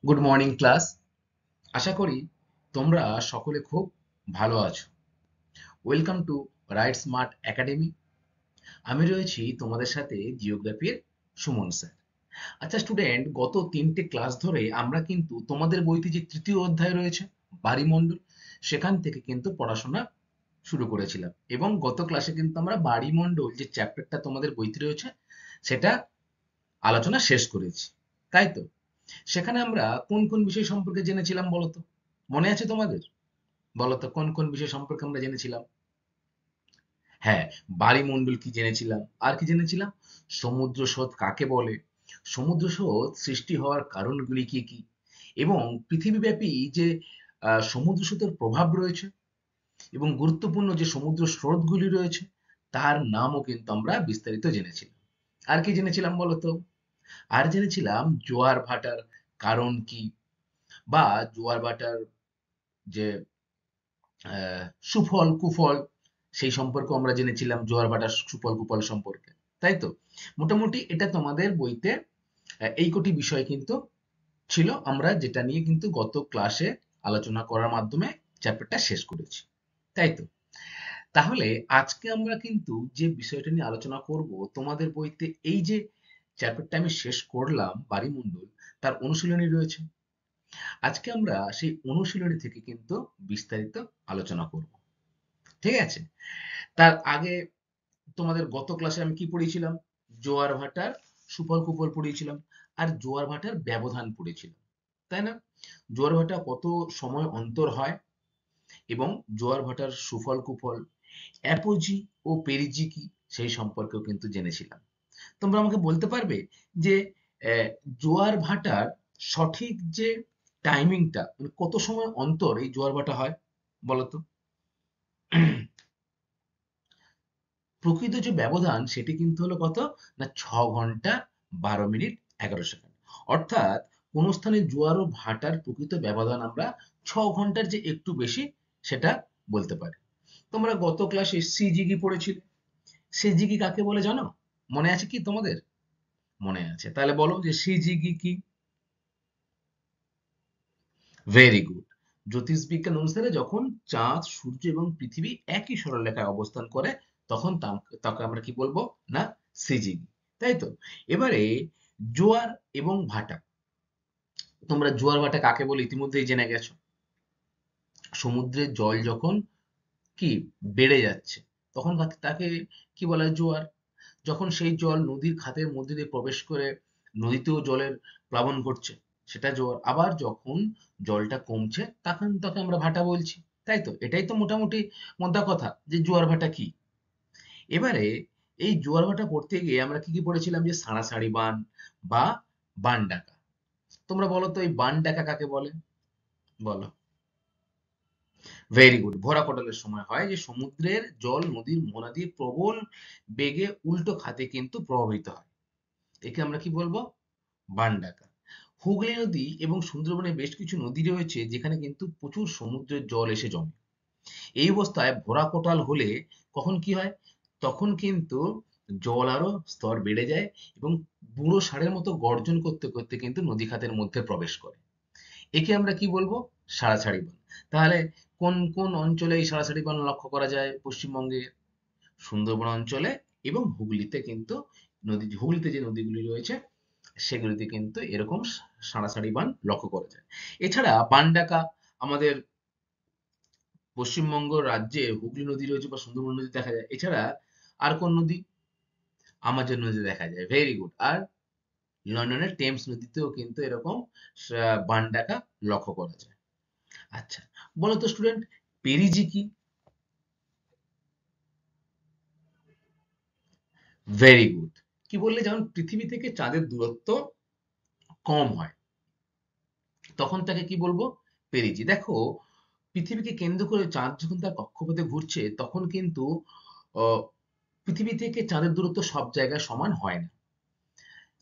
Good morning class. আশা করি তোমরা সকলে খুব ভালো আছো। Welcome to right smart academy. আমি রয়েছি তোমাদের সাথে জিওগ্রাফির সুমন স্যার। আচ্ছা স্টুডেন্ট, গত 3টে ক্লাস ধরে আমরা কিন্তু তোমাদের বইতে যে তৃতীয় অধ্যায় রয়েছে বাড়িমণ্ডল, সেখান থেকে কিন্তু পড়াশোনা শুরু করেছিলাম এবং গত ক্লাসে কিন্তু আমরা বাড়িমণ্ডল যে চ্যাপ্টারটা তোমাদের বইতে রয়েছে সেটা আলোচনা শেষ করেছি, তাই তো? সেখানে আমরা কোন কোন বিষয় সম্পর্কে জেনেছিলাম বলো তো? মনে আছে তোমাদের? বলো তো কোন কোন বিষয় সম্পর্কে আমরা জেনেছিলাম? হ্যাঁ, বায়ুমণ্ডল কি জেনেছিলাম, আর কি জেনেছিলাম? সমুদ্র স্রোত কাকে বলে, সমুদ্র স্রোত সৃষ্টি হওয়ার কারণগুলি কি কি, এবং পৃথিবীব্যাপী যে সমুদ্র স্রোতের প্রভাব রয়েছে এবং গুরুত্বপূর্ণ যে সমুদ্র স্রোতগুলি রয়েছে তার নামও কিন্তু আমরা বিস্তারিত জেনেছিলাম। আর কি জেনেছিলাম বলো তো? আর জেনেছিলাম জোয়ার ভাটার কারণ কি, বা জোয়ার ভাটার যে সুফল কুফল সেই সম্পর্কে আমরা জেনেছিলাম, জোয়ার ভাটার সুফল কুফল সম্পর্কে, তাই তো? মোটামুটি এটা তোমাদের বইতে এই কটি বিষয় কিন্তু ছিল, আমরা যেটা নিয়ে কিন্তু গত ক্লাসে আলোচনা করার মাধ্যমে চ্যাপ্টারটা শেষ করেছি, তাই তো? তাহলে আজকে আমরা কিন্তু যে বিষয়টা নিয়ে আলোচনা করব, তোমাদের বইতে এই যে চ্যাপ্টারটা আমি শেষ করলাম বায়ুমণ্ডল, তার অনুশীলনী রয়েছে। আজকে আমরা সেই অনুশীলনী থেকে কিন্তু বিস্তারিত আলোচনা করব, ঠিক আছে? তার আগে তোমাদের গত ক্লাসে আমি কি পড়িয়েছিলাম? জোয়ার ভাটার সুফল কুফল পড়িয়েছিলাম, আর জোয়ার ভাটার ব্যবধান পড়েছিলাম, তাই না? জোয়ার ভাটা কত সময় অন্তর হয়, এবং জোয়ার ভাটার সুফল কুফল, অ্যাপোজি ও পেরিজি কি, সেই সম্পর্কেও কিন্তু জেনেছিলাম। তোমরা আমাকে বলতে পারবে যে জোয়ার ভাটার সঠিক যে টাইমিংটা, মানে কত সময় অন্তর এই জোয়ার ভাটা হয় বলতো? প্রকৃত যে ব্যবধান সেটি কিন্তু হলো কত না, 6 ঘন্টা 12 মিনিট 11 সেকেন্ড। অর্থাৎ কোন স্থানে জোয়ার ও ভাটার প্রকৃত ব্যবধান আমরা 6 ঘন্টার যে একটু বেশি সেটা বলতে পারি। তোমরা গত ক্লাসে সিজিগি পড়েছিলে। সিজিগি কাকে বলে জানো? মনে আছে কি তোমাদের? মনে আছে, তাহলে বলো যে সিজিগি কি। Very good. জ্যোতিষবিজ্ঞান অনুসারে যখন চাঁদ, সূর্য এবং পৃথিবী একই সরলরেখায় অবস্থান করে তখন তাকে আমরা কি বলবো না, সিজিবি, তাই তো? এবারে জোয়ার এবং ভাটা, তোমরা জোয়ার ভাটা কাকে বলে ইতিমধ্যেই জেনে গেছো। সমুদ্রের জল যখন কি বেড়ে যাচ্ছে তখন তাকে কি বলা হয়? জোয়ার। যখন সেই জল নদীর খাতের মধ্যে দিয়ে প্রবেশ করে নদীতেও জলের প্লাবন ঘটছে, সেটা জোয়ার। আবার যখন জলটা কমছে তখন তাকে আমরা ভাটা বলছি, তাই তো? এটাই তো মোটামুটি মোদ্দা কথা যে জোয়ার ভাটা কি। এবারে এই জোয়ার ভাটা পড়তে গিয়ে আমরা কি কি পড়েছিলাম? যে সাড়াসাড়ি বান বা বান ডাকা। তোমরা বলো তো এই বান ডাকা কাকে বলে? বলো। Very good. ভরা কোটালের সময় হয় যে সমুদ্রের জল নদীর মোহনা দিয়ে প্রবল বেগে উল্টো খাতে কিন্তু প্রভাবিত হয়, একে আমরা কি বলবো? বান ডাকা। হুগলি নদী এবং সুন্দরবনে বেশ কিছু নদী রয়েছে যেখানে কিন্তু প্রচুর সমুদ্রের জল এসে জমে। এই অবস্থায় ভরা কোটাল হলে কখন কি হয়? তখন কিন্তু জল আরো স্তর বেড়ে যায় এবং বুড়ো ষাঁড়ের মতো গর্জন করতে করতে কিন্তু নদী খাতের মধ্যে প্রবেশ করে। একে আমরা কি বলবো? সাড়াসাড়ি বান। তাহলে কোন কোন অঞ্চলে এই সাড়াসাড়ি বান লক্ষ্য করা যায় পশ্চিমবঙ্গে? সুন্দরবন অঞ্চলে এবং হুগলিতে কিন্তু হুগলিতে যে নদীগুলি রয়েছে সেগুলিতে কিন্তু এরকম সাড়াসাড়ি বান লক্ষ্য করা যায়। এছাড়া বান ডাকা আমাদের পশ্চিমবঙ্গ রাজ্যে হুগলি নদী রয়েছে বা সুন্দরবন নদী দেখা যায়। এছাড়া আর কোন নদী? আমাজন নদী দেখা যায়। Very good. আর লন্ডনের টেমস নদীতেও কিন্তু এরকম বান ডাকা লক্ষ্য করা যায়। আচ্ছা, বলো তো স্টুডেন্ট, পেরিজি কি? Very good. কি বললে? যেমন পৃথিবী থেকে চাঁদের দূরত্ব কম হয় তখন তাকে কি বলবো? পেরিজি। দেখো, পৃথিবীকে কেন্দ্র করে চাঁদ যখন তার কক্ষপথে ঘুরছে তখন কিন্তু আহ, পৃথিবী থেকে চাঁদের দূরত্ব সব জায়গায় সমান হয় না।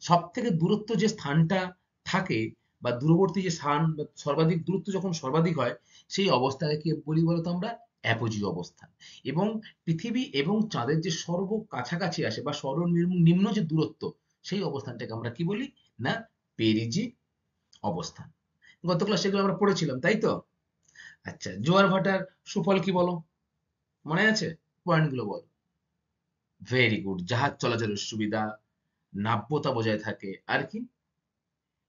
সব থেকে দূরত্ব যে স্থানটা থাকে বা দূরবর্তী যে স্থান বা সর্বাধিক দূরত্ব যখন সর্বাধিক হয় সেই অবস্থাকে কি বলি বলতো আমরা? অ্যাপোজি অবস্থান। এবং পৃথিবী এবং চাঁদের যে সর্ব কাছাকাছি আসে বা সর্বনিম্ন যে দূরত্ব সেই অবস্থানটাকে আমরা কি বলি না, পেরিজি অবস্থান। গত ক্লাসে এগুলো আমরা পড়েছিলাম, তাই তো? আচ্ছা, জোয়ার ভাটার সুফল কি বলো, মনে আছে? পয়েন্টগুলো বলো। ভেরি গুড, জাহাজ চলাচলের সুবিধা, নাব্যতা বজায় থাকে, আর কি?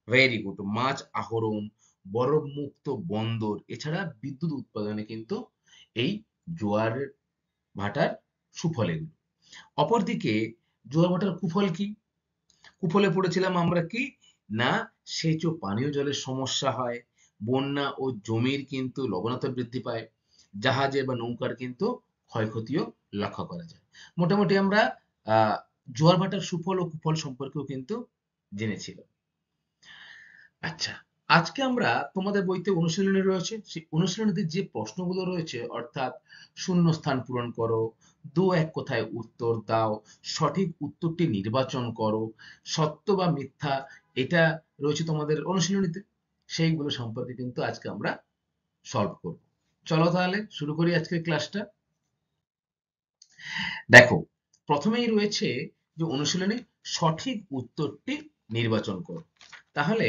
ভেরি গুড, মাছ আহরণ, বরফ মুক্ত বন্দর, এছাড়া বিদ্যুৎ উৎপাদনে কিন্তু এই জোয়ার ভাটার সুফল এগুলো। অপরদিকে জোয়ার ভাটার কুফল কি? কুফলে পড়েছিলাম আমরা কি, না সেচ ও পানীয় জলের সমস্যা হয়, বন্যা ও জমির কিন্তু লবণাক্ততা বৃদ্ধি পায়, জাহাজের বা নৌকার কিন্তু ক্ষয়ক্ষতিও লক্ষ্য করা যায়। মোটামুটি আমরা আহ জোয়ার ভাটার সুফল ও কুফল সম্পর্কেও কিন্তু জেনেছিলাম। আচ্ছা, আজকে আমরা তোমাদের বইতে অনুশীলনী রয়েছে, সেই অনুশীলনীতে যে প্রশ্নগুলো রয়েছে, অর্থাৎ শূন্যস্থান পূরণ করো, দু এক কথায় উত্তর দাও, সঠিক উত্তরটি নির্বাচন করো, সত্য বা মিথ্যা, এটা রয়েছে তোমাদের অনুশীলনীতে। সেইগুলো সম্পর্কে কিন্তু আজকে আমরা সলভ করব। চলো তাহলে শুরু করি আজকের ক্লাসটা। দেখো, প্রথমেই রয়েছে যে অনুশীলনী সঠিক উত্তরটি নির্বাচন করো। তাহলে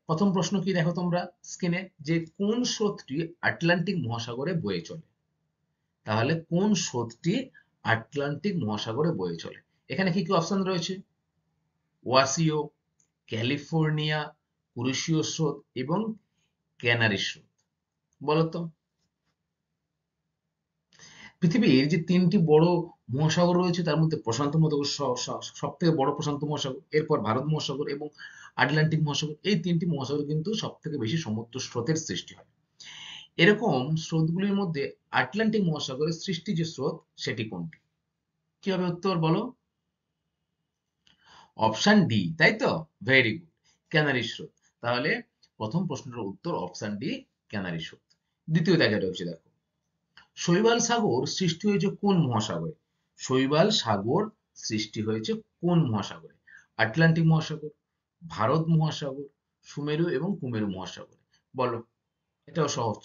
প্রথম প্রশ্ন কি দেখো তোমরা স্ক্রিনে, যে কোন স্রোতটি আটলান্টিক মহাসাগরে বয়ে চলে? তাহলে কোন স্রোতটি আটলান্টিক মহাসাগরে বয়ে চলে? এখানে কি কি অপশন রয়েছে? ওয়াসিও, ক্যালিফোর্নিয়া, কুরিশীয় স্রোত এবং ক্যানারি স্রোত। বলতো, পৃথিবীর যে তিনটি বড় মহাসাগর রয়েছে তার মধ্যে প্রশান্ত মহাসাগর সব থেকে বড়, প্রশান্ত মহাসাগর, এরপর ভারত মহাসাগর এবং আটলান্টিক মহাসাগর, এই তিনটি মহাসাগর কিন্তু সব থেকে বেশি সমুদ্র স্রোতের সৃষ্টি হয়। এরকম স্রোতগুলির মধ্যে আটলান্টিক মহাসাগরের সৃষ্টি যে স্রোত, সেটি কোনটি? কি হবে উত্তর বলো? অপশন ডি, তাই তো? ভেরি গুড, ক্যানারি স্রোত। তাহলে প্রথম প্রশ্নটার উত্তর অপশন ডি, ক্যানারি স্রোত। দ্বিতীয় জায়গাটা হচ্ছে দেখো, শৈবাল সাগর সৃষ্টি হয়েছে কোন মহাসাগরে? শৈবাল সাগর সৃষ্টি হয়েছে কোন মহাসাগরে? আটলান্টিক মহাসাগর, ভারত মহাসাগর, সুমেরু এবং কুমেরু মহাসাগরে। বলো, এটাও সহজ।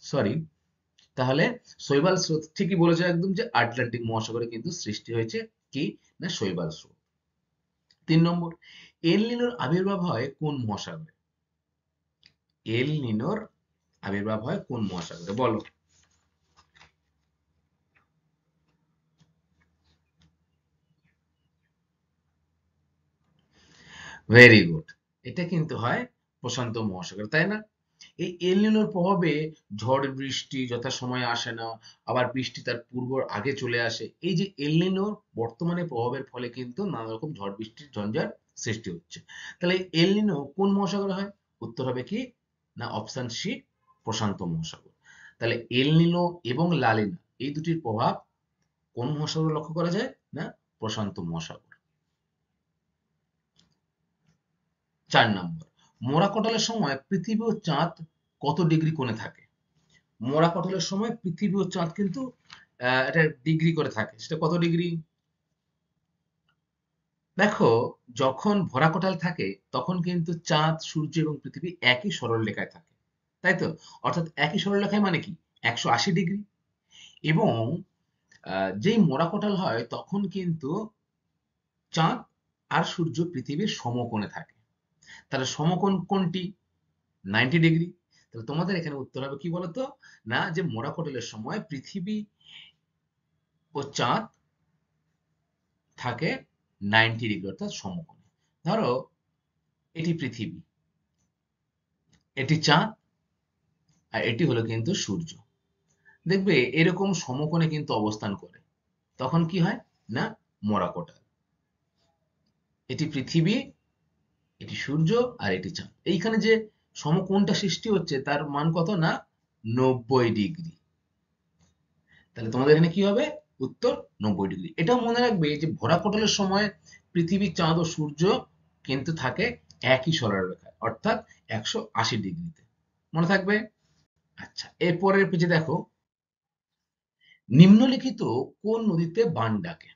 সরি, তাহলে শৈবাল স্রোত ঠিকই বলেছে একদম, যে আটলান্টিক মহাসাগরে কিন্তু সৃষ্টি হয়েছে কি, না শৈবাল স্রোত। 3 নম্বর, এল নিনোর আবির্ভাব হয় কোন মহাসাগরে? এল নিনোর আবির্ভাব হয় কোন মহাসাগরে, বলো? ভেরি গুড, এটা কিন্তু হয় প্রশান্ত মহাসাগর, তাই না? এই এল নিনোর প্রভাবে ঝড় বৃষ্টি যথাসময়ে আসে না, আবার বৃষ্টি তার পূর্ব আগে চলে আসে। এই যে এল নিনোর বর্তমানে প্রভাবের ফলে কিন্তু নানা রকম ঝড় বৃষ্টির ঝঞ্ঝার সৃষ্টি হচ্ছে। তাহলে এল নিনো কোন মহাসাগরে হয়? উত্তর হবে কি, না অপশন সি, প্রশান্ত মহাসাগর। তাহলে এল নিনো এবং লা নিনা এই দুটির প্রভাব কোন মহাসাগরে লক্ষ্য করা যায়, না প্রশান্ত মহাসাগর। 4 নম্বর, মোরা কটালের সময় পৃথিবী ও চাঁদ কত ডিগ্রি কোণে থাকে? মোরা কটলের সময় পৃথিবী ও চাঁদ কিন্তু এটা ডিগ্রি করে থাকে, সেটা কত ডিগ্রি? দেখো, যখন ভরা কটাল থাকে তখন কিন্তু চাঁদ, সূর্য এবং পৃথিবী একই সরল রেখায় থাকে, তাই তো? অর্থাৎ একই সরল রেখায় মানে কি, 180 ডিগ্রি। এবং যেই মোরা কটাল হয় তখন কিন্তু চাঁদ আর সূর্য পৃথিবীর সমকোণে থাকে। তাহলে সমকোণ কোনটি? 90 ডিগ্রি। তাহলে তোমাদের এখানে উত্তর হবে কি বলতো, না যে মোরা কটালের সময় পৃথিবী ও চাঁদ থাকে 90 ডিগ্রি, অর্থাৎ সমকোণে। ধরো, এটি পৃথিবী, এটি চাঁদ, আর এটি হলো কিন্তু সূর্য। দেখবে এরকম সমকোণে কিন্তু অবস্থান করে, তখন কি হয়, না মোরা কোটাল। এটি পৃথিবী, এটি সূর্য, আর এটি চাঁদ। এইখানে যে সমকোণটা সৃষ্টি হচ্ছে তার মান কত, না 90 ডিগ্রি। তাহলে তোমাদের এখানে কি হবে উত্তর, 90 ডিগ্রি। এটাও মনে রাখবে যে ভরা কোটালের সময় পৃথিবী, চাঁদ ও সূর্য কিন্তু থাকে একই সরলরেখায়, অর্থাৎ 180 ডিগ্রিতে। মনে থাকবে? আচ্ছা, এরপরের পেজে দেখো, নিম্নলিখিত কোন নদীতে বান ডাকে?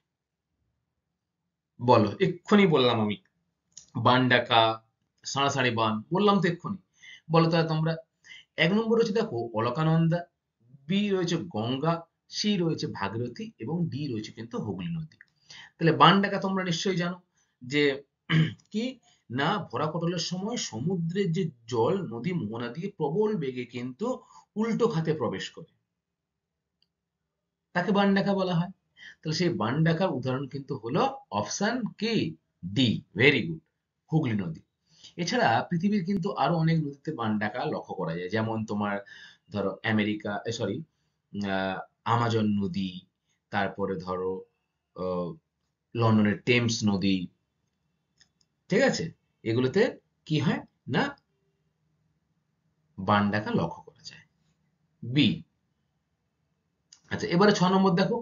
বলো, এক্ষুনি বললাম আমি, বান ডাকা, সাঁড়াসাঁড়ি বান বললাম তো এক্ষুনি। বলো তাহলে তোমরা। 1 নম্বর রয়েছে দেখো অলকানন্দা, বি রয়েছে গঙ্গা, সি রয়েছে ভাগীরথী এবং ডি রয়েছে কিন্তু হুগলি নদী। তাহলে বান ডাকা তোমরা নিশ্চয়ই জানো যে কি, না ভরা কোটালের সময় সমুদ্রের যে জল নদী মোহনা দিয়ে প্রবল বেগে কিন্তু উল্টো খাতে প্রবেশ করে, তাকে বান ডাকা বলা হয়। তাহলে সেই বান ডাকার উদাহরণ কিন্তু হলো অপশন কি, ডি, ভেরি গুড, হুগলি নদী। এছাড়া পৃথিবীর কিন্তু আরো অনেক নদীতে বান ডাকা লক্ষ্য করা যায়, যেমন তোমার ধরো আমেরিকা, সরি, আমাজন নদী, তারপরে ধরো আহ, লন্ডনের টেমস নদী, ঠিক আছে, এগুলোতে কি হয় না বান ডাকা লক্ষ্য করা যায়। বি। আচ্ছা, এবারে 6 নম্বর দেখো,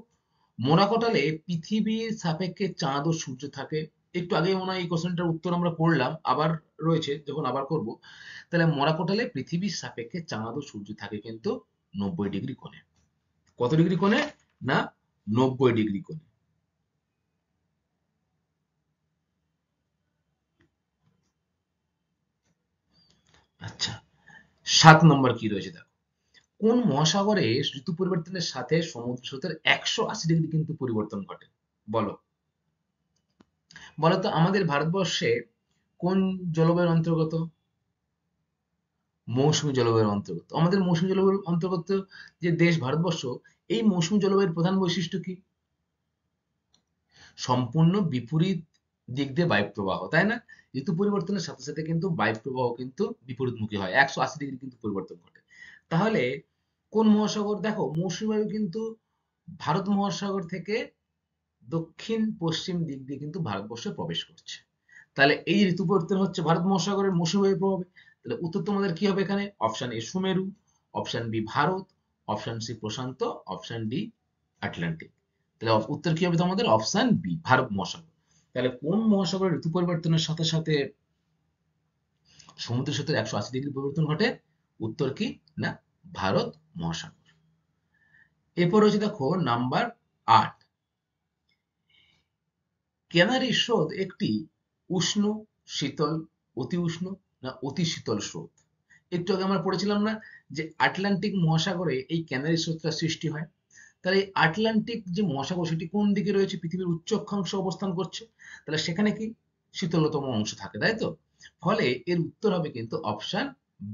মোরাকোটালে পৃথিবীর সাপেক্ষে চাঁদ ও সূর্য থাকে। একটু আগে মনে হয় এই কোশ্চেনটার উত্তর আমরা পড়লাম, আবার রয়েছে যখন আবার করব। তাহলে মোরাকোটালে পৃথিবীর সাপেক্ষে চাঁদ ও সূর্য থাকে কিন্তু 90 ডিগ্রি কোণে। কত ডিগ্রি কোণে না 90 ডিগ্রি কোণে। আচ্ছা, 7 নম্বর কি রয়েছে দেখো, কোন মহাসাগরে ঋতু পরিবর্তনের সাথে সমুদ্র স্রোতের 180 ডিগ্রি কিন্তু পরিবর্তন ঘটে? বলো। বলতো আমাদের ভারতবর্ষে কোন জলবায়ুর অন্তর্গত? মৌসুমী জলবায়ুর অন্তর্গত। আমাদের মৌসুমী জলবায়ুর অন্তর্গত যে দেশ ভারতবর্ষ, এই মৌসুমী জলবায়ুর প্রধান বৈশিষ্ট্য কি? সম্পূর্ণ বিপরীত দিক দিয়ে বায়ুপ্রবাহ, তাই না? ঋতু পরিবর্তনের সাথে সাথে কিন্তু বায়ুপ্রবাহ কিন্তু বিপরীতমুখী হয়, 180 ডিগ্রি কিন্তু পরিবর্তন ঘটে। তাহলে কোন মহাসাগর, দেখো মৌসুমী বায়ু কিন্তু ভারত মহাসাগর থেকে দক্ষিণ পশ্চিম দিক দিয়ে কিন্তু ভারতবর্ষে প্রবেশ করছে। তাহলে এই ঋতু পরিবর্তন হচ্ছে ভারত মহাসাগরের মৌসুমী বায়ুর প্রভাবে। তাহলে উত্তর তোমাদের কি হবে এখানে? অপশন এ সুমেরু, option B Bharat, option C প্রশান্ত, অপশন ডি আটলান্টিক। তাহলে উত্তর কি হবে তোমাদের? অপশন বি ভারত মহাসাগর। তাহলে কোন মহাসাগরের ঋতু পরিবর্তনের সাথে সাথে সমুদ্র স্রোতের 180 ডিগ্রি পরিবর্তন ঘটে? উত্তর কি না ভারত মহাসাগর। এরপর হচ্ছে দেখো নাম্বার 8, ক্যানারি হ্রদ একটি উষ্ণ, শীতল, অতি উষ্ণ না অতি শীতল স্রোত? একটু আগে আমরা পড়েছিলাম না যে আটলান্টিক মহাসাগরে এই ক্যানারি স্রোতটা সৃষ্টি হয়। তাহলে এই আটলান্টিক যে মহাসাগর সেটি কোন দিকে রয়েছে? পৃথিবীর উচ্চ অক্ষাংশে অবস্থান করছে। তাহলে সেখানে কি শীতলতম অংশ থাকে, তাই তো? ফলে এর উত্তর হবে কিন্তু অপশন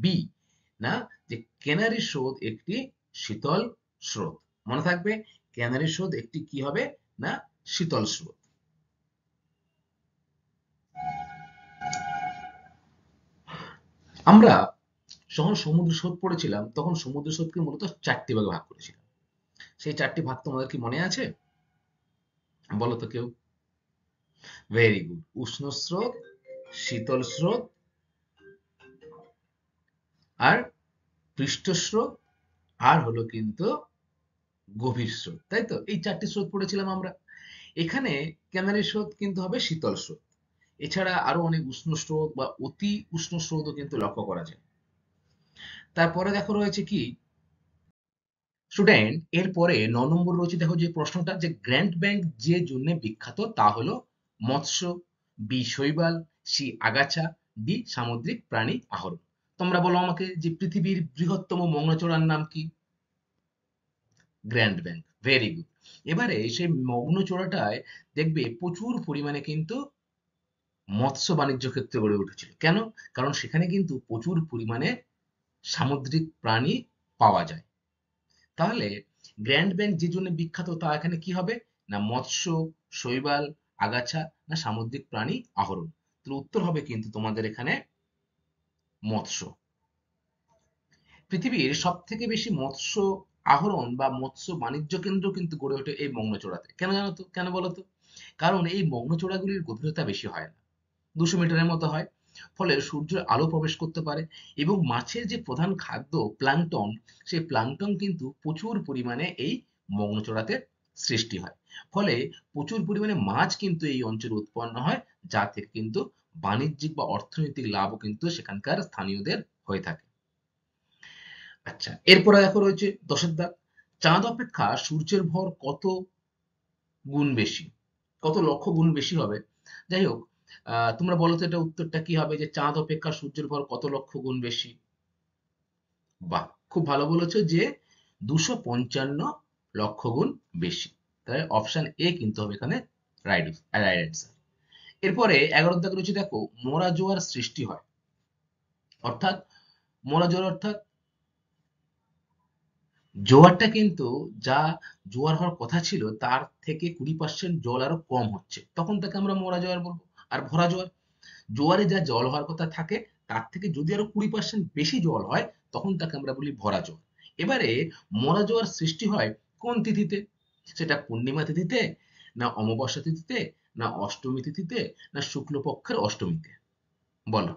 বি, না যে ক্যানারি স্রোত একটি শীতল স্রোত। মনে থাকবে, ক্যানারি স্রোত একটি কি হবে না শীতল স্রোত। আমরা যখন সমুদ্র স্রোত পড়েছিলাম তখন সমুদ্র স্রোতকে মূলত 4টি ভাগে ভাগ করেছিলাম। সেই 4টি ভাগ তোমাদের কি মনে আছে? বলো তো কেউ। ভেরি গুড, উষ্ণ স্রোত, শীতল স্রোত, আর পৃষ্ঠ স্রোত, আর হলো কিন্তু গভীর স্রোত, তাই তো? এই 4টি স্রোত পড়েছিলাম আমরা। এখানে ক্যানারি স্রোত কিন্তু হবে শীতল স্রোত। এছাড়া আরো অনেক উষ্ণ স্রোত বা অতি উষ্ণ স্রোতও কিন্তু লক্ষ্য করা যায়। তারপরে দেখো রয়েছে কি স্টুডেন্ট, এরপরে 9 নম্বর রয়েছে দেখো যে প্রশ্নটা, যে গ্র্যান্ড ব্যাংক যে জন্য বিখ্যাত তা হলো মৎস্য, বি শৈবাল, সি আগাছা, ডি সামুদ্রিক প্রাণী আহরণ। তোমরা বলো আমাকে যে পৃথিবীর বৃহত্তম মগ্নচড়ার নাম কি? Grand bank, very good. এবারে সেই মগ্নচড়াটায় দেখবে প্রচুর পরিমাণে কিন্তু মৎস্য বাণিজ্য ক্ষেত্র গড়ে উঠেছিল। কেন? কারণ সেখানে কিন্তু প্রচুর পরিমাণে সামুদ্রিক প্রাণী পাওয়া যায়। তাহলে গ্র্যান্ড ব্যাংক যে জন্য বিখ্যাত তা এখানে কি হবে না মৎস্য, শৈবাল, আগাছা না সামুদ্রিক প্রাণী আহরণ? তাহলে উত্তর হবে কিন্তু তোমাদের এখানে মৎস্য। পৃথিবীর সব থেকে বেশি মৎস্য আহরণ বা মৎস্য বাণিজ্য কেন্দ্র কিন্তু গড়ে ওঠে এই মগ্নচড়াতে। কেন জানো তো? কেন বলো তো? কারণ এই মগ্নচড়াগুলির গভীরতা বেশি হয় না, 200 মিটারের মতো হয়। ফলে সূর্যের আলো প্রবেশ করতে পারে এবং মাছের যে প্রধান খাদ্য প্লাঙ্কটন, সেই প্লাঙ্কটন কিন্তু প্রচুর পরিমাণে এই মগ্নচড়াতে সৃষ্টি হয়। ফলে প্রচুর পরিমাণে মাছ কিন্তু এই অঞ্চলে উৎপন্ন হয়, যা থেকে কিন্তু বাণিজ্যিক বা অর্থনৈতিক লাভও কিন্তু সেখানকার স্থানীয়দের হয়ে থাকে। আচ্ছা, এরপরে দেখো রয়েছে 10-এর দাগ, চাঁদ অপেক্ষা সূর্যের ভর কত গুণ বেশি? কত লক্ষ গুণ বেশি হবে? যাই হোক, তোমরা বলো তো এটা উত্তরটা কি হবে, যে চাঁদ অপেক্ষা সূর্যের ভর কত লক্ষ গুণ বেশি? বাহ, খুব ভালো বলেছো যে 255 লক্ষ গুণ বেশি। তাহলে অপশন এ কিন্তু হবে এখানে রাইট রাইট অ্যান্সার। এরপরে 11 দাগে রয়েছে দেখো, মোরা জোয়ার সৃষ্টি হয়। অর্থাৎ মোরা জোয়ার অর্থাৎ জোয়ারটা কিন্তু যা জোয়ার হওয়ার কথা ছিল তার থেকে 20% জল আরো কম হচ্ছে, তখন তাকে আমরা মোরা জোয়ার বলবো। আর ভরা জোয়ার, জোয়ারে যা জল হওয়ার কথা থাকে তার থেকে যদি আরো 20% বেশি জল হয় তখন তাকে আমরা বলি ভরা জোয়ার। এবারে মোরা জোয়ার সৃষ্টি হয় কোন তিথিতে? সেটা পূর্ণিমা তিথিতে, না অমাবস্যা তিথিতে, না অষ্টমী তিথিতে, না শুক্লপক্ষের অষ্টমীতে? বলো।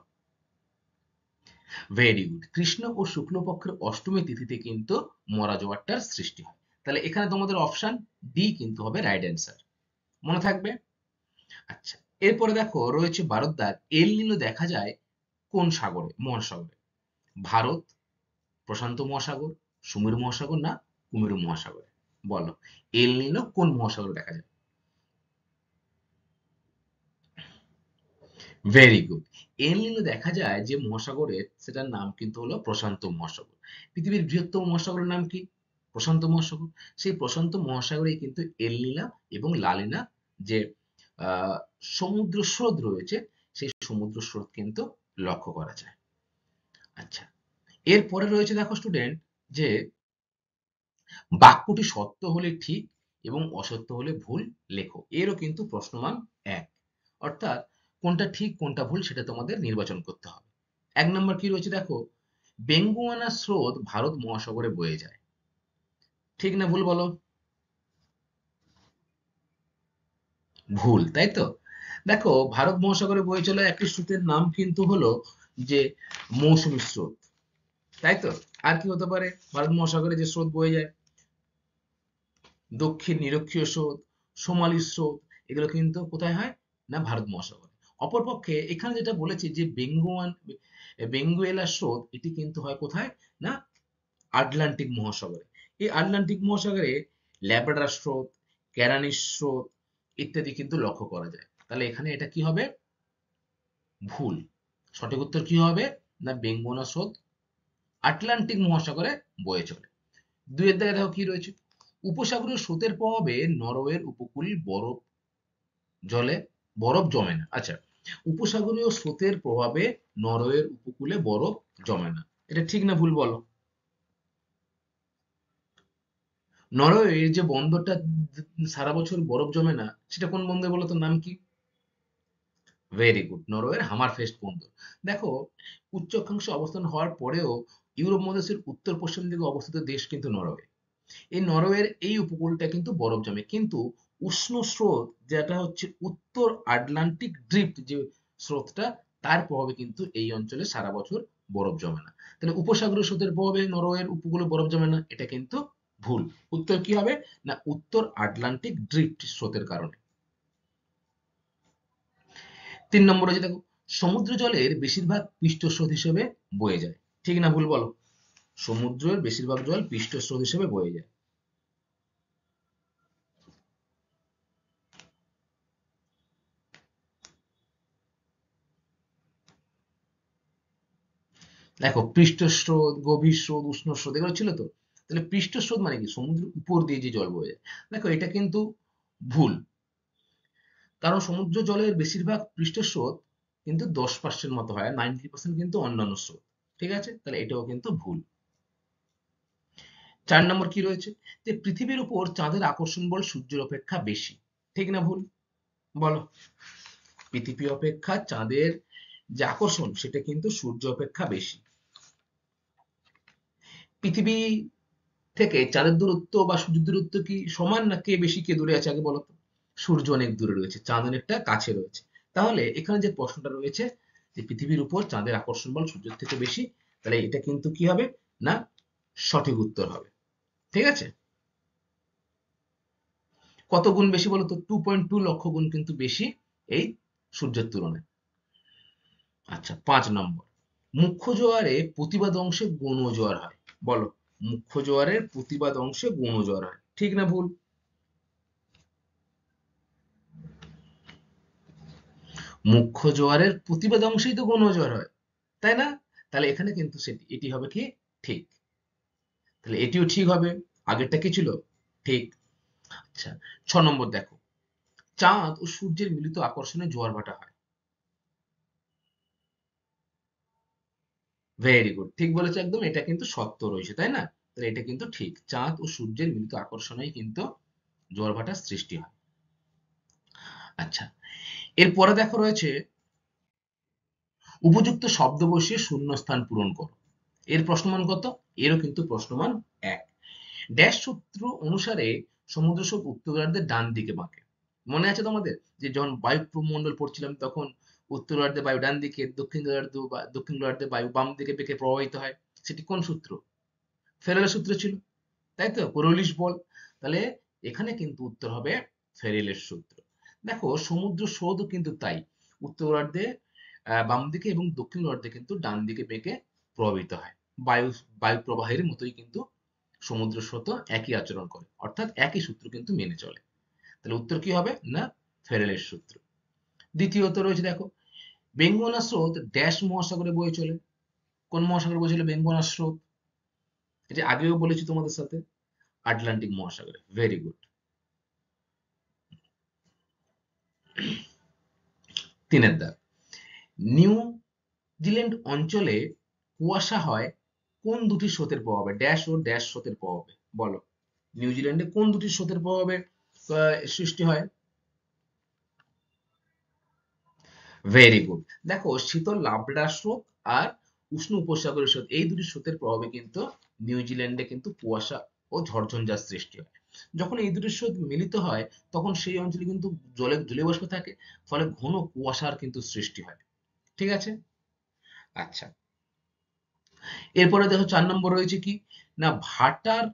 ভেরি গুড, কৃষ্ণ ও শুক্লপক্ষের অষ্টমী তিথিতে কিন্তু মরা জোয়ারটার সৃষ্টি হয়। তাহলে এখানে তোমাদের অপশন ডি কিন্তু হবে রাইট অ্যান্সার, মনে থাকবে। আচ্ছা, এরপরে দেখো রয়েছে 12 দাগ, এল নিনো দেখা যায় কোন সাগরে, মহাসাগরে? ভারত, প্রশান্ত মহাসাগর, সুমেরু মহাসাগর, না কুমেরু মহাসাগরে? বলো, এল নিনো কোন মহাসাগরে দেখা যায়? ভেরি গুড, এল নিনো দেখা যায় যে মহাসাগরের, সেটার নাম কিন্তু হলো প্রশান্ত মহাসাগর। পৃথিবীর বৃহত্তম মহাসাগরের নাম কি? প্রশান্ত মহাসাগর। সেই প্রশান্ত মহাসাগরে কিন্তু এল নিনা এবং লালিনা যে আহ, সমুদ্র স্রোত রয়েছে, সেই সমুদ্র স্রোত কিন্তু লক্ষ্য করা যায়। আচ্ছা, এরপরে রয়েছে দেখো স্টুডেন্ট, যে বাক্যটি সত্য হলে ঠিক এবং অসত্য হলে ভুল লেখো। এরও কিন্তু প্রশ্নমান এক, অর্থাৎ কোনটা ঠিক কোনটা ভুল সেটা তোমাদের নির্বাচন করতে হবে। 1 নম্বর কি রয়েছে দেখো, বেঙ্গুয়ানা স্রোত ভারত মহাসাগরে বয়ে যায়। ঠিক না ভুল বলো? ভুল, তাই তো। দেখো, ভারত মহাসাগরে বয়ে চলা একটি স্রোতের নাম কিন্তু হলো যে মৌসুমী স্রোত, তাই তো। আর কি হতে পারে ভারত মহাসাগরে যে স্রোত বয়ে যায়? দক্ষিণ নিরক্ষীয় স্রোত, সোমালি স্রোত, এগুলো কিন্তু কোথায় হয়? না ভারত মহাসাগরে। অপরপক্ষে এখানে যেটা বলেছি যে বেঙ্গুয়েলা স্রোত, এটি কিন্তু হয় কোথায়? না আটলান্টিক মহাসাগরে। এই আটলান্টিক মহাসাগরে ল্যাব্রাডর স্রোত, ক্যারানিস স্রোত ইত্যাদি কিন্তু লক্ষ্য করা যায়। তাহলে এখানে এটা কি হবে? ভুল। সঠিক উত্তর কি হবে? না বেঙ্গুয়ানা স্রোত আটলান্টিক মহাসাগরে বয়ে চলে। 2 এর দাগে দেখো কি রয়েছে, উপসাগরীয় স্রোতের প্রভাবে নরওয়ের উপকূল জলে বরফ জমে না। আচ্ছা, উপসাগরীয় স্রোতের প্রভাবে নরওয়ের উপকূলে বরফ জমে না, এটা ঠিক না ভুল বলো? নরওয়ের যে বন্দরটা সারা বছর বরফ জমে না, সেটা কোন বন্দর বলো তো, নাম কি? ভেরি গুড, নরওয়ের হামারফেস্ট বন্দর। দেখো, উচ্চ অক্ষাংশে অবস্থান হওয়ার পরেও ইউরোপ মহাদেশের উত্তর পশ্চিম দিকে অবস্থিত দেশ কিন্তু নরওয়ে। এই নরওয়ের এই উপকূলটা কিন্তু বরফ জমে, কিন্তু উষ্ণ স্রোত যেটা হচ্ছে উত্তর আটলান্টিক ড্রিফট যে স্রোতটা, তার প্রভাবে কিন্তু এই অঞ্চলে সারা বছর বরফ জমে না। তাহলে উপসাগরীয় স্রোতের প্রভাবে নরওয়ের উপকূলে বরফ জমে না, এটা কিন্তু ভুল। উত্তর কি হবে? না উত্তর আটলান্টিক ড্রিফট স্রোতের কারণে। 3 নম্বরে যে দেখো, সমুদ্র জলের বেশিরভাগ পৃষ্ঠস্রোত হিসেবে বয়ে যায়। ঠিক না ভুল বলো? সমুদ্রের বেশিরভাগ জল পৃষ্ঠস্রোত হিসেবে বয়ে যায়। দেখো, পৃষ্ঠস্রোত, গভীর স্রোত, উষ্ণ স্রোত এগুলো ছিল তো। তাহলে পৃষ্ঠস্রোত মানে কি? সমুদ্রের উপর দিয়ে যে জল বয়ে যায়। দেখো, এটা কিন্তু ভুল, কারণ সমুদ্র জলের বেশিরভাগ পৃষ্ঠস্রোত কিন্তু 10% মতো হয়, 90% কিন্তু অন্যান্য স্রোত। ঠিক আছে, তাহলে এটাও কিন্তু ভুল। 4 নম্বর কি রয়েছে, যে পৃথিবীর উপর চাঁদের আকর্ষণ বল সূর্যের অপেক্ষা বেশি। ঠিক না ভুল বলো? পৃথিবী অপেক্ষা চাঁদের যে আকর্ষণ সেটা কিন্তু সূর্য অপেক্ষা বেশি। পৃথিবী থেকে চাঁদের দূরত্ব বা সূর্যের দূরত্ব কি সমান, না কে বেশি কে দূরে আছে আগে বলো তো? সূর্য অনেক দূরে রয়েছে, চাঁদ অনেকটা কাছে রয়েছে। তাহলে এখানে যে প্রশ্নটা রয়েছে যে পৃথিবীর উপর চাঁদের আকর্ষণ বল সূর্যের থেকে বেশি, তাহলে এটা কিন্তু কি হবে? না সঠিক উত্তর হবে। ঠিক আছে, কত গুণ বেশি বলো তো? 2.2 লক্ষ গুণ কিন্তু বেশি এই সূর্যের তুলনায়। আচ্ছা, 5 নম্বর, মুখ্য জোয়ারে প্রতিবাদ অংশে গৌণ জোয়ার হয়। বলো, মুখ্য জোয়ারের প্রতিবাদ অংশে গৌণ জোয়ার হয়। ঠিক না ভুল? মুখ্য জোয়ারের প্রতিবাদ অংশেই তো গৌণ জোয়ার হয়, তাই না? তাহলে এখানে কিন্তু সেটি এটি হবে কি? ঠিক। তাহলে এটিও ঠিক হবে। আগেরটা কি ছিল? ঠিক। আচ্ছা, 6 নম্বর দেখো, চাঁদ ও সূর্যের মিলিত আকর্ষণে জোয়ার ভাটা হয়। ভেরি গুড, ঠিক বলেছো একদম, এটা কিন্তু সত্য রয়েছে, তাই না? তাহলে এটা কিন্তু ঠিক, চাঁদ ও সূর্যের মিলিত আকর্ষণেই কিন্তু জোয়ার ভাটার সৃষ্টি হয়। আচ্ছা, এরপরে দেখো রয়েছে উপযুক্ত শব্দ বসিয়ে শূন্যস্থান পূরণ করো। এর প্রশ্নমান কত? এরও কিন্তু প্রশ্নমান 1। ড্যাশ সূত্র অনুসারে সমুদ্র স্রোত উত্তর গোলার্ধের ডান দিকে বাঁকে। মনে আছে তোমাদের যে যখন বায়ুমণ্ডল পড়ছিলাম তখন উত্তর গোলার্ধে বায়ু ডান দিকে, দক্ষিণ গোলার্ধে বায়ু বাম দিকে বেঁকে প্রবাহিত হয়। সেটি কোন সূত্র? ফেরেলের সূত্র ছিল, তাই তো, কোরিওলিস বল। তাহলে এখানে কিন্তু উত্তর হবে ফেরেলের সূত্র। দেখো সমুদ্র স্রোতও কিন্তু তাই, উত্তর গোলার্ধে বাম দিকে এবং দক্ষিণ গোলার্ধে কিন্তু ডান দিকে বেঁকে প্রবাহিত হয়। বায়ু বায়ু প্রবাহের মতোই কিন্তু সমুদ্র স্রোতও একই আচরণ করে, অর্থাৎ একই সূত্র কিন্তু মেনে চলে। তাহলে উত্তর কি হবে না? ফেরেলের সূত্র। দ্বিতীয়ত রয়েছে দেখো, বেঙ্গনা স্রোত ড্যাশ মহাসাগরে বয়ে চলে। কোন মহাসাগরে বয়ে চলে বেঙ্গনা স্রোত? এটা আগেও বলেছি তোমাদের সাথে, আটলান্টিক মহাসাগরে। Very good. 3 দাগ, নিউজিল্যান্ড অঞ্চলে কুয়াশা হয় কোন দুটি স্রোতের প্রভাবে? ড্যাশ ও ড্যাশ স্রোতের প্রভাবে, বলো। নিউজিল্যান্ডে কোন দুটি স্রোতের প্রভাবে সৃষ্টি হয়? Very good. দেখো শীতল লাবড়া স্রোত আর উষ্ণ উপসাগরীয় স্রোত, এই দুটি স্রোতের প্রভাবে কিন্তু নিউজিল্যান্ডে কিন্তু কুয়াশা ও ঝড়ঝঞ্ঝার সৃষ্টি হয়। যখন এই দুটি স্রোত মিলিত হয় তখন সেই অঞ্চলে কিন্তু জলীয় বাষ্প থাকে, ফলে ঘন কুয়াশার কিন্তু সৃষ্টি হয়। ঠিক আছে? আচ্ছা, এরপরে দেখো 4 নম্বর রয়েছে কি না, ভাটার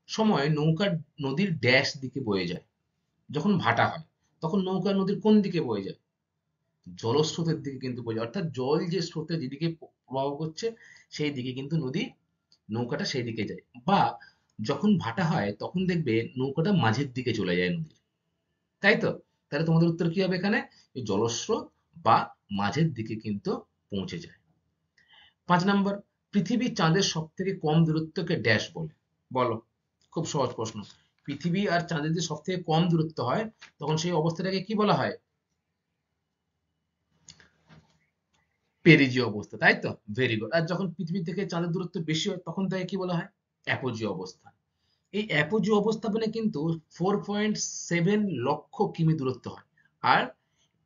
সময় নৌকা নদীর ড্যাশ দিকে বয়ে যায়। যখন ভাটা হয় তখন নৌকা নদীর কোন দিকে বয়ে যায়? জলস্রোতের দিকে কিন্তু বয়ে যায়, অর্থাৎ জল যে স্রোতে যেদিকে প্রবাহ করছে সেই দিকে কিন্তু নৌকাটা সেই দিকে যায়। বা যখন ভাটা হয় তখন দেখবে নৌকাটা মাঝের দিকে চলে যায় নদীর, তাই তো? তাহলে তোমাদের উত্তর কি হবে এখানে? এই জলস্রোত বা মাঝের দিকে কিন্তু পৌঁছে যায়। 5 নাম্বার, পৃথিবী চাঁদের সব থেকে কম দূরত্বকে ড্যাশ বলে, বলো। খুব সহজ প্রশ্ন। পৃথিবী আর চাঁদের যে সব থেকে কম দূরত্ব হয় তখন সেই অবস্থাটাকে কি বলা হয়? পেরিজীয় অবস্থা, তাই তো? Very good. আর যখন পৃথিবী থেকে চাঁদের দূরত্ব বেশি হয় তখন তাকে কি বলা হয়? অ্যাপোজীয় অবস্থা। এই অ্যাপোজীয় অবস্থানে কিন্তু 4.7 লক্ষ কিমি দূরত্ব হয়। আর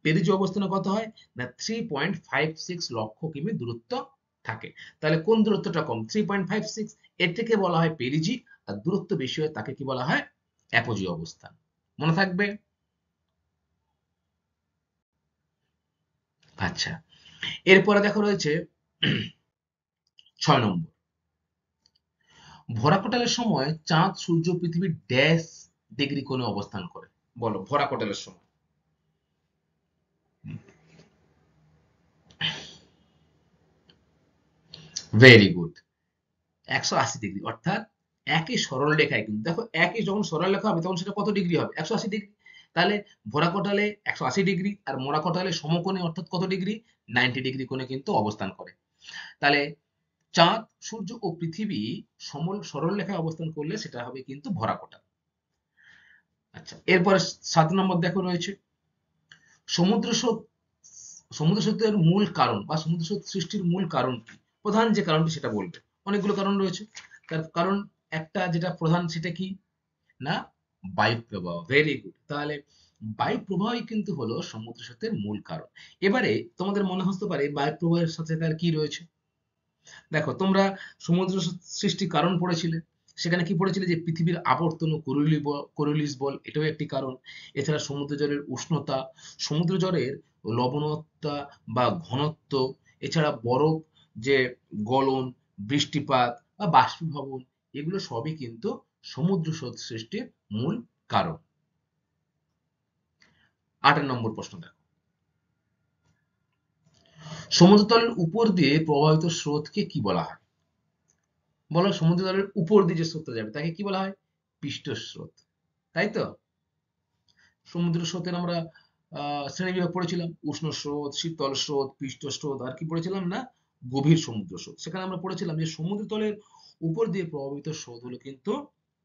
পেরিজীয় অবস্থানে কত হয় না 3.56 লক্ষ কিমি দূরত্ব থাকে। তাহলে কোন দূরত্বটা কম? 3.56, এটাকে বলা হয় পেরিজি। আর দূরত্ব বেশি হয় তাকে কি বলা হয়? অ্যাপোজীয় অবস্থান। মনে থাকবে? আচ্ছা, এরপরে দেখো রয়েছে 6 নম্বর, ভরাকটালের সময় চাঁদ সূর্য পৃথিবীর ড্যাশ ডিগ্রি কোণে অবস্থান করে, বলো ভরাকটালের সময়। ভেরি গুড, 180 ডিগ্রি, অর্থাৎ একই সরল রেখায় কিন্তু দেখো, একই যখন সরল রেখা হবে তখন সেটা কত ডিগ্রি হবে? 180 ডিগ্রি। তাহলে ভরাকটালে 180 ডিগ্রি আর মরাকটালে সমকোণে অর্থাৎ কত ডিগ্রি? 90 ডিগ্রি কোণে কিন্তু অবস্থান করে। তাহলে চাঁদ সূর্য ও পৃথিবী সরল রেখায় অবস্থান করলে সেটা হবে কিন্তু ভরাকটাল। আচ্ছা, এরপরে 7 নম্বর দেখো রয়েছে, সমুদ্র স্রোত সমুদ্র স্রোতের মূল কারণ বা সমুদ্র স্রোত সৃষ্টির মূল কারণ কি? প্রধান যে কারণটি সেটা বলবে। অনেকগুলো কারণ রয়েছে, তার কারণ একটা যেটা প্রধান সেটা কি না, বায়ু প্রবাহ। Very good. তাহলে বায়ু প্রবাহই কিন্তু হলো সমুদ্র স্রোতের মূল কারণ। এবারে তোমাদের মনে হতে পারে বায়ু প্রবাহের সাথে তার কি রয়েছে। দেখো তোমরা সমুদ্র সৃষ্টির কারণ পড়েছিলে, সেখানে কি পড়েছিলে যে পৃথিবীর আবর্তন ও কোরিওলিস বল, এটাও একটি কারণ। এছাড়া সমুদ্র জলের উষ্ণতা, সমুদ্র জলের লবণাক্ততা বা ঘনত্ব, এছাড়া বরফ যে গলন, বৃষ্টিপাত বা বাষ্পীভবন, এগুলো সবই কিন্তু সমুদ্র স্রোত সৃষ্টির মূল কারণ। 8 নম্বর প্রশ্ন দেখো, সমুদ্রতলের উপর দিয়ে প্রবাহিত স্রোতকে কি বলা হয়? বলো, সমুদ্র তলের উপর দিয়ে যে স্রোতটা যাবে তাকে কি বলা হয়? পৃষ্ঠ স্রোত, তাই তো? সমুদ্র স্রোতের আমরা শ্রেণীবিভাগ পড়েছিলাম, উষ্ণ স্রোত, শীতল স্রোত, পৃষ্ঠ স্রোত, আর কি পড়েছিলাম না, গভীর সমুদ্র স্রোত। সেখানে আমরা পড়েছিলাম যে সমুদ্র তলের উপর দিয়ে প্রবাহিত স্রোত হলো কিন্তু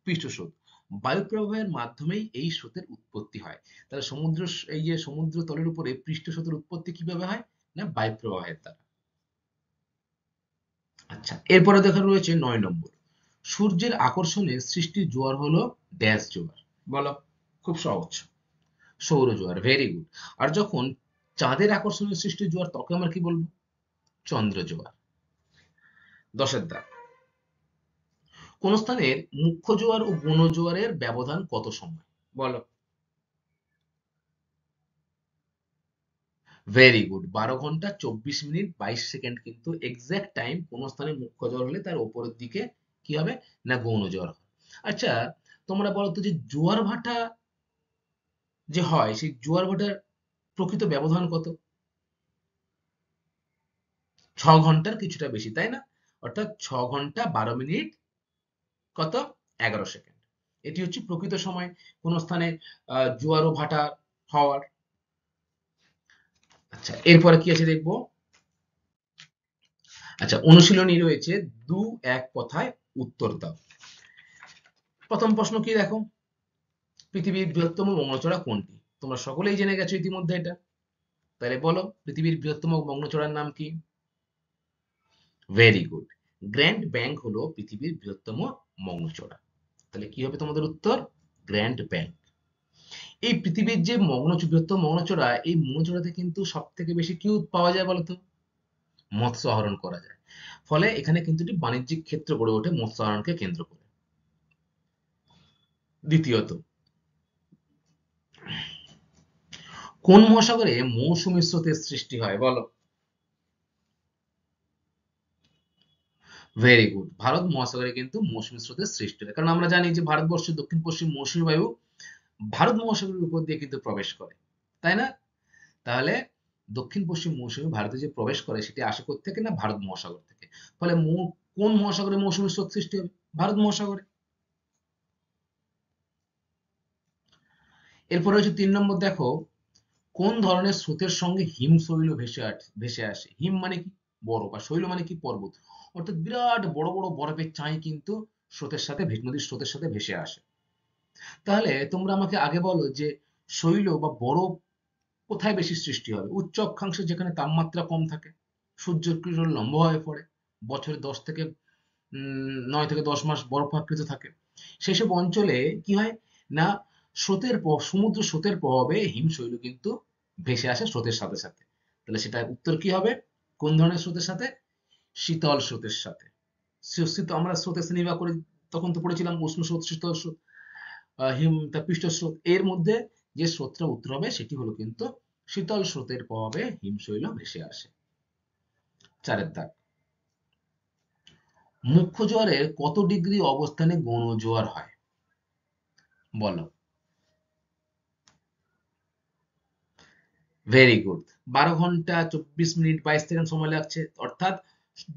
পৃষ্ঠ স্রোত। বায়ুপ্রবাহের মাধ্যমেই এই স্রোতের উৎপত্তি হয়। তাহলে এই যে সমুদ্র তলের উপরে পৃষ্ঠ স্রোতের উৎপত্তি কিভাবে হয়? না বায়ুপ্রবাহের দ্বারা। আচ্ছা, এরপরে দেখা রয়েছে 9 নম্বর। সূর্যের আকর্ষণে সৃষ্টি জোয়ার হলো ড্যাশ জোয়ার। বলো, খুব সহজ। সৌর জোয়ার, ভেরি গুড। আর যখন চাঁদের আকর্ষণে সৃষ্টি জোয়ার তখন আমরা কি বলবো? চন্দ্র জোয়ার। 10 দাগ। কোন স্থানের মুখ্য জোয়ার ও গৌণ জোয়ারের ব্যবধান কত সময়? বলো। ভেরি গুড, 12 ঘন্টা 24 মিনিট 22 সেকেন্ড কিন্তু এক্সাক্ট টাইম। কোন স্থানে মুখ্য জোয়ার হলে তার উপরের দিকে কি হবে? না গৌণ জোয়ার হবে। আচ্ছা, তোমরা বলো তো যে জোয়ার ভাটা যে হয় সেই জোয়ার ভাটার প্রকৃত ব্যবধান কত? 6 ঘন্টার কিছুটা বেশি, তাই না? অর্থাৎ 6 ঘন্টা 12 মিনিট কত? 11 সেকেন্ড। এটি হচ্ছে প্রকৃত সময় কোন স্থানে জোয়ার ও ভাটা হওয়ার। আচ্ছা, এরপরে কি আছে দেখবো। আচ্ছা, অনুশীলনী রয়েছে 2-1 কথায় উত্তর দাও। প্রথম প্রশ্ন কি দেখো, পৃথিবীর বৃহত্তম মগ্নচড়া কোনটি? তোমরা সকলেই জেনে গেছো ইতিমধ্যে এটা। তাহলে বলো, পৃথিবীর বৃহত্তম মগ্নচড়ার নাম কি? ভেরি গুড, গ্র্যান্ড ব্যাংক হলো পৃথিবীর বৃহত্তম মগ্নচড়া। তাহলে কি হবে তোমাদের উত্তর? Grand bank. এই পৃথিবীর যে বৃহত্তম মগ্নচড়া, এই মগ্নচড়াতে কিন্তু সব থেকে বেশি কি পাওয়া যায় বলতো? মৎস্য আহরণ করা যায়। ফলে এখানে কিন্তু একটি বাণিজ্যিক ক্ষেত্র গড়ে ওঠে মৎস্য আহরণকে কেন্দ্র করে। দ্বিতীয়ত, কোন মহাসাগরে মৌসুমী স্রোতের সৃষ্টি হয়? বলো। ভেরি গুড, ভারত মহাসাগরে কিন্তু মৌসুমী স্রোতের সৃষ্টি হয়। কারণ আমরা জানি যে ভারতবর্ষের দক্ষিণ পশ্চিম মৌসুমী বায়ু ভারত মহাসাগরের উপর দিয়ে কিন্তু প্রবেশ করে, তাই না? তাহলে দক্ষিণ পশ্চিম মৌসুমী ভারতে যে প্রবেশ করে সেটি আসে কোত্থেকে? না ভারত মহাসাগর থেকে। ফলে কোন মহাসাগরে মৌসুমী স্রোত সৃষ্টি হবে? ভারত মহাসাগরে। এরপরে হচ্ছে 3 নম্বর দেখো, কোন ধরনের স্রোতের সঙ্গে হিমশৈল ভেসে আসে? হিম মানে কি? বরফ, আর শৈল মানে কি? পর্বত। অর্থাৎ বিরাট বড় বড় বরফের চাই কিন্তু স্রোতের সাথে নদীর স্রোতের সাথে ভেসে আসে। তাহলে তোমরা আমাকে আগে বলো যে শৈল বা বরফ কোথায় বেশি সৃষ্টি হবে? উচ্চ অক্ষাংশে, যেখানে তাপমাত্রা কম থাকে, সূর্যের কিরণ লম্বা হয়ে পড়ে, বছরে 9 থেকে 10 মাস বরফাকৃত থাকে, সেসব অঞ্চলে কি হয়? না সমুদ্র স্রোতের প্রভাবে হিমশৈল কিন্তু ভেসে আসে স্রোতের সাথে সাথে। তাহলে সেটা উত্তর কি হবে? কোন ধরনের স্রোতের সাথে? শীতল স্রোতের সাথে। আমরা স্রোতের শ্রেণীবিভাগ করে তখন তো পড়েছিলাম উষ্ণ স্রোত, শীতল স্রোত, পৃষ্ঠ স্রোত। এর মধ্যে যে স্রোতটা উত্তর হবে সেটি হলো কিন্তু শীতল স্রোতের প্রভাবে হিমশৈল ভেসে আসে। 4 দাগ। মুখ্য জোয়ারের কত ডিগ্রি অবস্থানে গৌণ জোয়ার হয়? বলো। ভেরি গুড, 12 ঘন্টা 24 মিনিট 22 সেকেন্ড সময় লাগছে। অর্থাৎ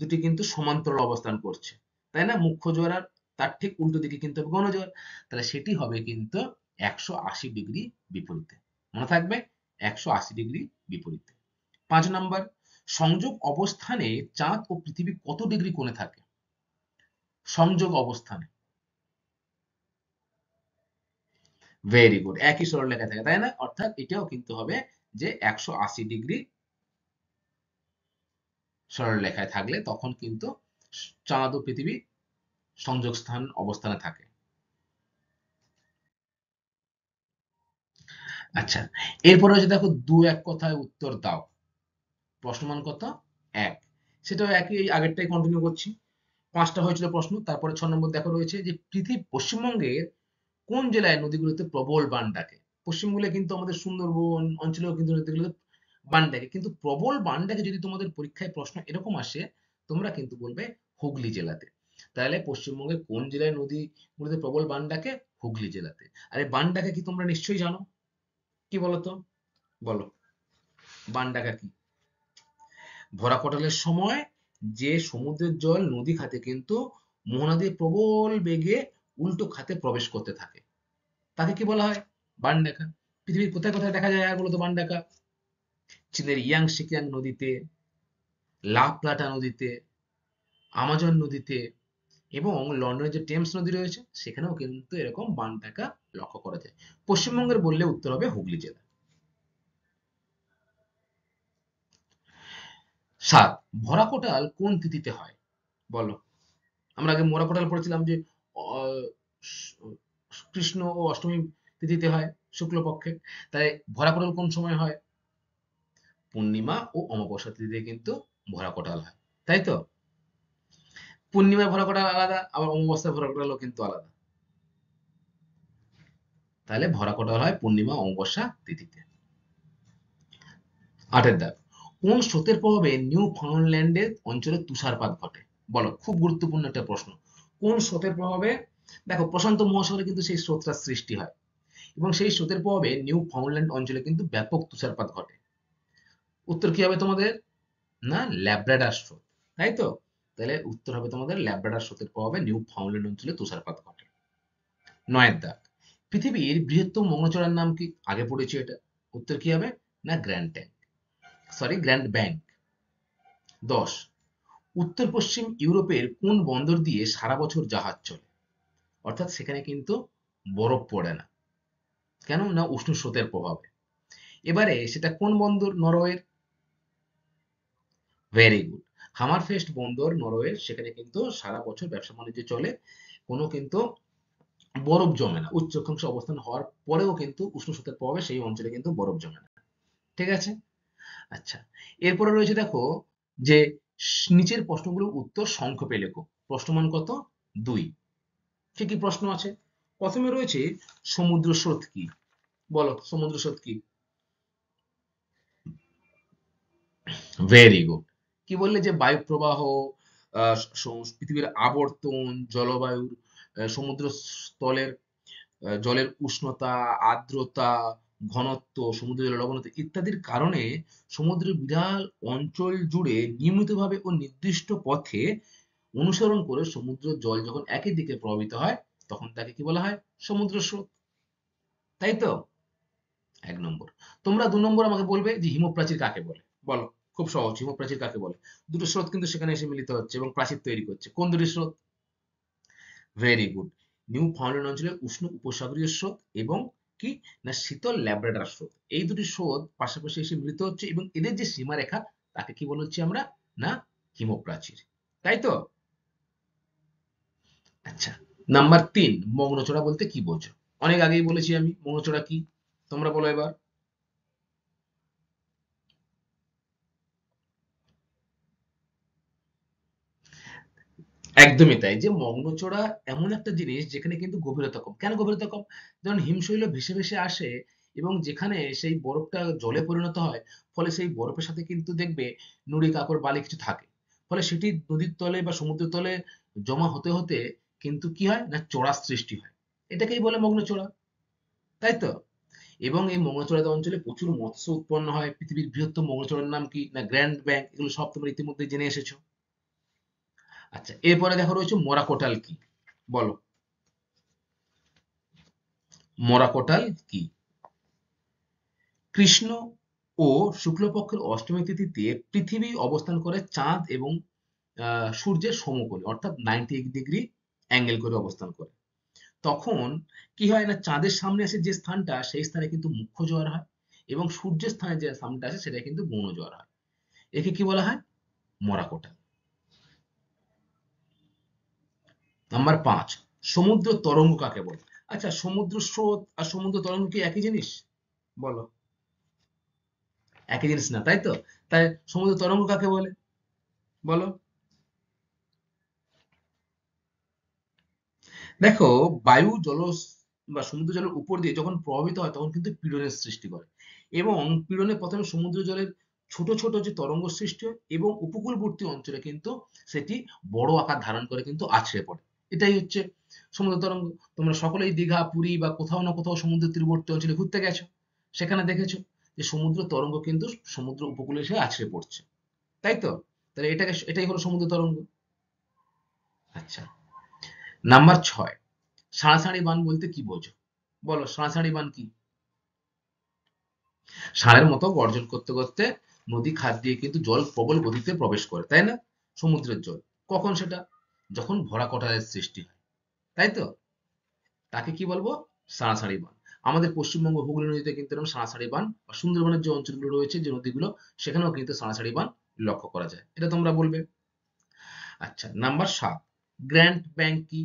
দুটি কিন্তু সমান্তরাল অবস্থান করছে, তাই না? মুখ্য জোয়ার আর তার ঠিক উল্টো দিকে কিন্তু হবে গৌণ জোয়ার। তাহলে সেটি হবে কিন্তু 180 ডিগ্রি বিপরীতে। মনে থাকবে, 180 ডিগ্রি বিপরীতে। 5 নম্বর, সংযোগ অবস্থানে চাঁদ ও পৃথিবী কত ডিগ্রি কোণে থাকে? সংযোগ অবস্থানে। ভেরি গুড, একই সরলরেখায় থাকে, তাই না? অর্থাৎ এটাও কিন্তু হবে যে 180 ডিগ্রি সরলরেখায় থাকলে তখন কিন্তু চাঁদ ও পৃথিবী সংযোগ অবস্থানে থাকে। আচ্ছা, এরপরে হচ্ছে দেখো 2-1 কথায় উত্তর দাও। প্রশ্নমান কত? 1। সেটাও একই, এই আগেরটাই কন্টিনিউ করছি। 5টা হয়েছিল প্রশ্ন। তারপরে 6 নম্বর দেখো রয়েছে যে পশ্চিমবঙ্গের কোন জেলায় নদীগুলোতে প্রবল বান ডাকে? পশ্চিমবঙ্গে কিন্তু আমাদের সুন্দরবন অঞ্চলেও কিন্তু নদীগুলোতে বান ডাকে। কিন্তু প্রবল বান ডাকে যদি তোমাদের পরীক্ষায় প্রশ্ন এরকম আসে, তোমরা কিন্তু বলবে হুগলি জেলাতে। তাহলে পশ্চিমবঙ্গের কোন জেলায় নদীগুলোতে প্রবল বান ডাকে? হুগলি জেলাতে। আর এই বান ডাকা কি তোমরা নিশ্চয়ই জানো। কি বলতো? বলো, বান ডাকা কি? ভরা কটালের সময় যে সমুদ্রের জল নদী খাতে কিন্তু মোহনা দিয়ে প্রবল বেগে উল্টো খাতে প্রবেশ করতে থাকে, তাকে কি বলা হয়? বান ডাকা। পৃথিবীর কোথায় কোথায় দেখা যায় আর বলতো বান ডাকা? চীনের ইয়াংশিকিয়াং নদীতে, লা প্লাটা নদীতে, আমাজন নদীতে, এবং লন্ডনের যে টেমস নদী রয়েছে সেখানেও কিন্তু এরকম বান থাকা লক্ষ্য করা যায়। পশ্চিমবঙ্গের বললে উত্তর হবে হুগলি জেলা। 7, ভরা কোটাল কোন তিথিতে হয়? বলো। আমরা আগে মোরা কোটাল পড়েছিলাম যে আহ, কৃষ্ণ ও অষ্টমী তিথিতে হয়, শুক্লপক্ষে। তাই ভরা কোটাল কোন সময় হয়? পূর্ণিমা ও অমাবস্যা তিথিতে কিন্তু ভরা কোটাল হয়, তাই তো? পূর্ণিমায় ভরা কোটাল আলাদা, আবার অমাবস্যায় ভরা কোটালও কিন্তু আলাদা। তাহলে ভরা কোটাল হয় পূর্ণিমা অমাবস্যা তিথিতে। 8 দাগ, কোন স্রোতের প্রভাবে নিউ ফাউন্ডল্যান্ডের অঞ্চলে তুষারপাত ঘটে? বলো, খুব গুরুত্বপূর্ণ একটা প্রশ্ন। কোন স্রোতের প্রভাবে? দেখো, প্রশান্ত মহাসাগরে কিন্তু সেই স্রোতটার সৃষ্টি হয় এবং সেই স্রোতের প্রভাবে নিউ ফাউন্ডল্যান্ড অঞ্চলে কিন্তু ব্যাপক তুষারপাত ঘটে। উত্তর কি হবে তোমাদের? না, ল্যাব্রাডার স্রোত, তাই তো? তাহলে উত্তর হবে তোমাদের ল্যাব্রাডার স্রোতের প্রভাবে নিউ ফাউন্ডল্যান্ড অঞ্চলে তুষারপাত ঘটে। 9 দাগ, পৃথিবীর বৃহত্তম মৌনচড়ার নাম কি? আগে পড়েছি এটা। উত্তর কি হবে? না, গ্র্যান্ড ব্যাংক। 10, উত্তর পশ্চিম ইউরোপের কোন বন্দর দিয়ে সারা বছর জাহাজ চলে? অর্থাৎ সেখানে কিন্তু বরফ পড়ে না। কেন না? উষ্ণ স্রোতের প্রভাবে। এবারে সেটা কোন বন্দর? নরওয়ের। Very good. হামারফেস্ট বন্দর নরওয়ের, সেখানে কিন্তু সারা বছর ব্যবসা বাণিজ্য চলে, কোনো কিন্তু বরফ জমে না। উচ্চ অক্ষাংশে অবস্থান হওয়ার পরেও কিন্তু উষ্ণ স্রোতের প্রভাবে সেই অঞ্চলে কিন্তু বরফ জমে না। ঠিক আছে? আচ্ছা, এরপরে রয়েছে দেখো যে নিচের প্রশ্নগুলোর উত্তর সংক্ষেপে লেখো। প্রশ্নমান কত? 2। কি কি প্রশ্ন আছে? প্রথমে রয়েছে সমুদ্র স্রোত কি? বলো, সমুদ্র স্রোত কি? Very good. কি বললে? যে বায়ু প্রবাহ, পৃথিবীর আবর্তন, জলবায়ুর, সমুদ্র স্থলের জলের উষ্ণতা, আর্দ্রতা, ঘনত্ব, সমুদ্র জলের লবণতা ইত্যাদির কারণে সমুদ্রের বিশাল অঞ্চল জুড়ে নিয়মিতভাবে ও নির্দিষ্ট পথে অনুসরণ করে সমুদ্রের জল যখন একই দিকে প্রবাহিত হয় তখন তাকে কি বলা হয়? সমুদ্র স্রোত, তাই তো? 1 নম্বর। তোমরা 2 নম্বর আমাকে বলবে যে হিমপ্রাচীর কাকে বলে? বলো, খুব সহজ। হিমপ্রাচীর কাকে বলে? দুটো স্রোত কিন্তু সেখানে এসে মিলিত হচ্ছে এবং প্রাচীর তৈরি করছে। কোন দুটি স্রোত? Very good. নিউ ফাউন্ডল্যান্ড অঞ্চলের উষ্ণ উপসাগরীয় স্রোত এবং কি না শীতল ল্যাব্রাডার স্রোত, এই দুটি স্রোত পাশাপাশি এসে মিলিত হচ্ছে এবং এদের যে সীমারেখা তাকে কি বলছি আমরা? না, হিমপ্রাচীর, তাই তো? আচ্ছা, নাম্বার 3, মগ্নচড়া বলতে কি বোঝো? অনেক আগেই বলেছি আমি মগ্নচড়া কি। তোমরা বলো এবার। একদমই তাই, যে মগ্নচড়া এমন একটা জিনিস যেখানে কিন্তু গভীরতা কম। কেন গভীরতা কম? যেমন হিমশৈল ভেসে ভেসে আসে এবং যেখানে সেই বরফটা জলে পরিণত হয়, ফলে সেই বরফের সাথে কিন্তু দেখবে নুড়ি কাকড় বালি কিছু থাকে। ফলে সেটি নদীর তলে বা সমুদ্রের তলে জমা হতে হতে কিন্তু কি হয় না, চড়ার সৃষ্টি হয়। এটাকেই বলে মগ্নচড়া, তাই তো? এবং এই মগ্নচড়া অঞ্চলে প্রচুর মৎস্য উৎপন্ন হয়। পৃথিবীর বৃহত্তম মগ্নচড়ার নাম কি? না, গ্র্যান্ড ব্যাংক। এগুলো সব তোমরা ইতিমধ্যে জেনে এসেছো। আচ্ছা, এরপরে দেখো রয়েছে মরাকোটাল কি? বলো, মরাকোটাল কি? কৃষ্ণ ও শুক্লপক্ষের অষ্টমী তিথিতে পৃথিবী অবস্থান করে চাঁদ এবং সূর্যের সমকোণে, অর্থাৎ 90 ডিগ্রি অ্যাঙ্গেল করে অবস্থান করে। তখন কি হয় না, চাঁদের সামনে আসে যে স্থানটা, সেই স্থানে কিন্তু মুখ্য জোয়ার হয় এবং সূর্যের স্থানে যে স্থানটা আসে সেটা কিন্তু গৌণ জোয়ার হয়। একে কি বলা হয়? মরাকোটাল। নাম্বার 5, সমুদ্র তরঙ্গ কাকে বলে? আচ্ছা, সমুদ্র স্রোত আর সমুদ্র তরঙ্গ কি একই জিনিস? বলো। একই জিনিস না, তাই তো? তাই সমুদ্র তরঙ্গ কাকে বলে? বলো। দেখো, বায়ু জল বা সমুদ্র জলের উপর দিয়ে যখন প্রভাবিত হয় তখন কিন্তু পীড়নের সৃষ্টি করে এবং পীড়নে প্রথমে সমুদ্র জলের ছোট ছোট যে তরঙ্গ সৃষ্টি হয় এবং উপকূলবর্তী অঞ্চলে কিন্তু সেটি বড় আকার ধারণ করে কিন্তু আছড়ে পড়ে। এটাই হচ্ছে সমুদ্র তরঙ্গ। তোমরা সকলেই দীঘা, পুরী বা কোথাও না কোথাও সমুদ্র তীরবর্তী অঞ্চলে ঘুরতে গেছো, সেখানে দেখেছো যে সমুদ্র তরঙ্গ কিন্তু সমুদ্র উপকূলে এসে আছড়ে পড়ছে, তাই তো? তাহলে এটাই হলো সমুদ্র তরঙ্গ। আচ্ছা, নাম্বার 6, সাঁড়াসাঁড়ি বান বলতে কি বোঝো? বলো, সাঁড়াসাঁড়ি বান কি? ষাঁড়ের মতো গর্জন করতে করতে নদী খাদ দিয়ে কিন্তু জল প্রবল গতিতে প্রবেশ করে, তাই না? সমুদ্রের জল। কখন সেটা? যখন ভরা কটালের সৃষ্টি হয়, তাই তো? তাকে কি বলবো? সারাসারি বান। আমাদের পশ্চিমবঙ্গ হুগলি নদীতে কিন্তু এরকম সারাসারি বান বা সুন্দরবনের যে অঞ্চলগুলো রয়েছে, যে নদীগুলো, সেখানেও কিন্তু সারাসারি বান লক্ষ্য করা যায়। এটা তোমরা বলবে। আচ্ছা, নাম্বার 7, গ্র্যান্ড ব্যাংক কি?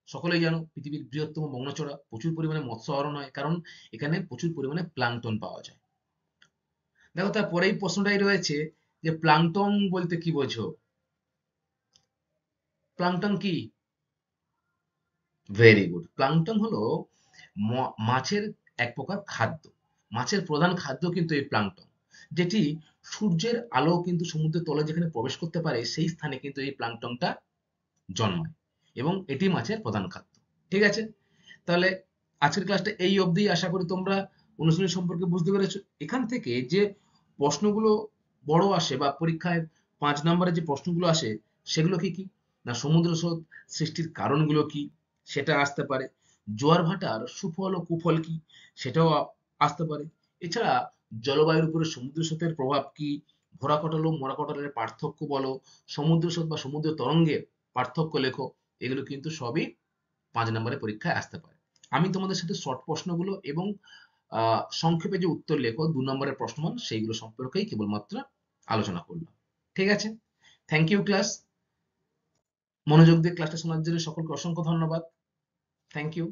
সকলেই জানো পৃথিবীর বৃহত্তম বগ্নচড়া, প্রচুর পরিমাণে মৎস্য আহরণ হয়, কারণ এখানে প্রচুর পরিমাণে প্লাঙ্কটন পাওয়া যায়। দেখো, তারপরেই প্রশ্নটাই রয়েছে যে প্লাঙ্কটন বলতে কি বোঝো? প্লাঙ্কটন কি? Very good. প্লাঙ্কটন হলো মাছের এক প্রকার খাদ্য। মাছের প্রধান খাদ্য কিন্তু এই প্লাঙ্কটন, যেটি সূর্যের আলো কিন্তু সমুদ্রের তলে যেখানে প্রবেশ করতে পারে, সেই স্থানে কিন্তু এই প্লাঙ্কটনটা জন্মায় এবং এটি মাছের প্রধান খাদ্য। ঠিক আছে? তাহলে আজকের ক্লাসটা এই অবধি। আশা করি তোমরা অনুশীলনী সম্পর্কে বুঝতে পেরেছো। এখান থেকে যে প্রশ্নগুলো বড় আসে বা পরীক্ষায় 5 নম্বরে যে প্রশ্নগুলো আসে, সেগুলো কি কি? না, সমুদ্র স্রোত সৃষ্টির কারণগুলো কি, সেটা আসতে পারে। জোয়ার ভাটার সুফল ও কুফল কি, সেটাও আসতে পারে। এছাড়া জলবায়ুর উপরে সমুদ্র স্রোতের প্রভাব কি, ভরা কটাল ও মরা কটালের পার্থক্য বলো, সমুদ্র স্রোত বা সমুদ্র তরঙ্গের পার্থক্য লেখো। এগুলো কিন্তু সবই 5 নম্বরের পরীক্ষায় আসতে পারে। আমি তোমাদের সাথে শর্ট প্রশ্নগুলো এবং সংক্ষেপে যে উত্তর লেখো 2 নম্বরের প্রশ্নমান, সেইগুলো সম্পর্কেই কেবলমাত্র আলোচনা করলাম। ঠিক আছে? Thank you class. মনোযোগ দিয়ে ক্লাসটা শোনার জন্য সকলকে অসংখ্য ধন্যবাদ। Thank you.